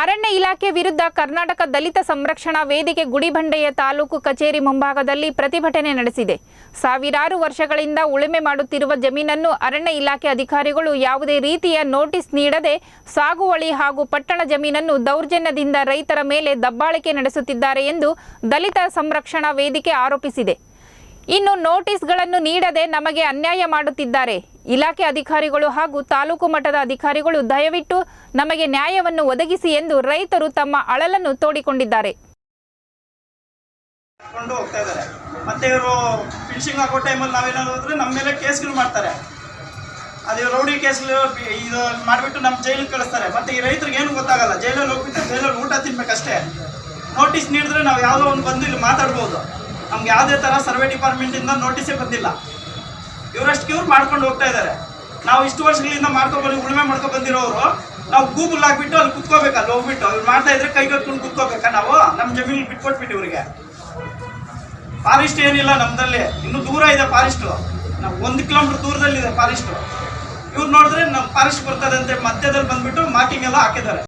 ಅರಣ್ಯ ಇಲಾಖೆ ವಿರುದ್ಧ ಕರ್ನಾಟಕ ದಲಿತ ಸಂರಕ್ಷಣಾ ವೇದಿಕೆ ಗುಡಿಬಂಡೆಯ ತಾಲೂಕು ಕಚೇರಿ ಮುಂಭಾಗದಲ್ಲಿ ಪ್ರತಿಭಟನೆ ನಡೆಸಿದೆ. ಸಾವಿರಾರು ವರ್ಷಗಳಿಂದ ಉಳುಮೆ ಮಾಡುತ್ತಿರುವ ಜಮೀನನ್ನು ಅರಣ್ಯ ಇಲಾಖೆ ಅಧಿಕಾರಿಗಳು ಯಾವುದೇ ರೀತಿಯ ನೋಟಿಸ್ ನೀಡದೆ ಸಾಗುವಳಿ ಹಾಗೂ ಪಟ್ಟಣ ಜಮೀನನ್ನು ದೌರ್ಜನ್ಯದಿಂದ ರೈತರ ಮೇಲೆ ದಬ್ಬಾಳಿಕೆ ನಡೆಸುತ್ತಿದ್ದಾರೆ ಎಂದು ದಲಿತ ಸಂರಕ್ಷಣಾ ವೇದಿಕೆ ಆರೋಪಿಸಿದೆ. ಇನ್ನು ನೋಟಿಸ್ಗಳನ್ನು ನೀಡದೆ ನಮಗೆ ಅನ್ಯಾಯ ಮಾಡುತ್ತಿದ್ದಾರೆ. ಇಲಾಖೆ ಅಧಿಕಾರಿಗಳು ಹಾಗೂ ತಾಲೂಕು ಮಟ್ಟದ ಅಧಿಕಾರಿಗಳು ದಯವಿಟ್ಟು ನಮಗೆ ನ್ಯಾಯವನ್ನು ಒದಗಿಸಿ ಎಂದು ರೈತರು ತಮ್ಮ ಅಳಲನ್ನು ತೋಡಿಕೊಂಡಿದ್ದಾರೆ. ಮತ್ತೆ ಇವರು ಫಿನಿಶಿಂಗ್ ಆಗೋ ಟೈಮಲ್ಲಿ ನಾವೇನಾದ್ರು ಹೋದ್ರೆ ನಮ್ಮ ಮೇಲೆ ಕೇಸ್ಗಳು ಮಾಡ್ತಾರೆ. ಅದು ರೌಡಿ ಕೇಸ್ಗಳು ಇದು ಮಾಡಿಬಿಟ್ಟು ನಮ್ಮ ಜೈಲಿಗೆ ಕಳಿಸ್ತಾರೆ. ಮತ್ತೆ ಈ ರೈತರಿಗೆ ಏನು ಗೊತ್ತಾಗಲ್ಲ, ಜೈಲಲ್ಲಿ ಹೋಗ್ಬಿಟ್ಟು ಜೈಲಲ್ಲಿ ಊಟ ತಿನ್ಬೇಕಷ್ಟೇ. ನೋಟಿಸ್ ನೀಡಿದ್ರೆ ನಾವು ಯಾವುದೋ ಒಂದು ಬಂದು ಇಲ್ಲಿ ಮಾತಾಡ್ಬೋದು. ನಮ್ಗೆ ಯಾವುದೇ ಥರ ಸರ್ವೆ ಡಿಪಾರ್ಟ್ಮೆಂಟಿಂದ ನೋಟಿಸೇ ಬಂದಿಲ್ಲ. ಇವರಷ್ಟು ಇವ್ರು ಮಾಡ್ಕೊಂಡು ಹೋಗ್ತಾ ಇದ್ದಾರೆ. ನಾವು ಇಷ್ಟು ವರ್ಷಗಳಿಂದ ಉಳುಮೆ ಮಾಡ್ಕೊಂಡು ಬಂದಿರೋರು ನಾವು ಗೂಗಲ್ ಹಾಕ್ಬಿಟ್ಟು ಅಲ್ಲಿ ಕುತ್ಕೋಬೇಕು. ಅಲ್ಲಿ ಹೋಗ್ಬಿಟ್ಟು ಇವ್ರು ಮಾಡ್ತಾ ಇದ್ರೆ ಕೈ ಕಟ್ಕೊಂಡು ಕುತ್ಕೋಬೇಕಾ? ನಾವು ನಮ್ಮ ಜಮೀನು ಬಿಟ್ಕೊಟ್ಬಿಟ್ಟು ಇವರಿಗೆ. ಫಾರೆಸ್ಟ್ ಏನಿಲ್ಲ ನಮ್ಮದಲ್ಲಿ, ಇನ್ನೂ ದೂರ ಇದೆ ಫಾರೆಸ್ಟು. ನಾವು 1 ಕಿಲೋಮೀಟರ್ ದೂರದಲ್ಲಿದೆ ಫಾರೆಸ್ಟು. ಇವ್ರು ನೋಡಿದ್ರೆ ನಮ್ಮ ಫಾರೆಸ್ಟ್ ಬರ್ತದೆ ಅಂತ ಮಧ್ಯದಲ್ಲಿ ಬಂದ್ಬಿಟ್ಟು ಮಾರ್ಕಿಂಗ್ ಎಲ್ಲ ಹಾಕಿದ್ದಾರೆ.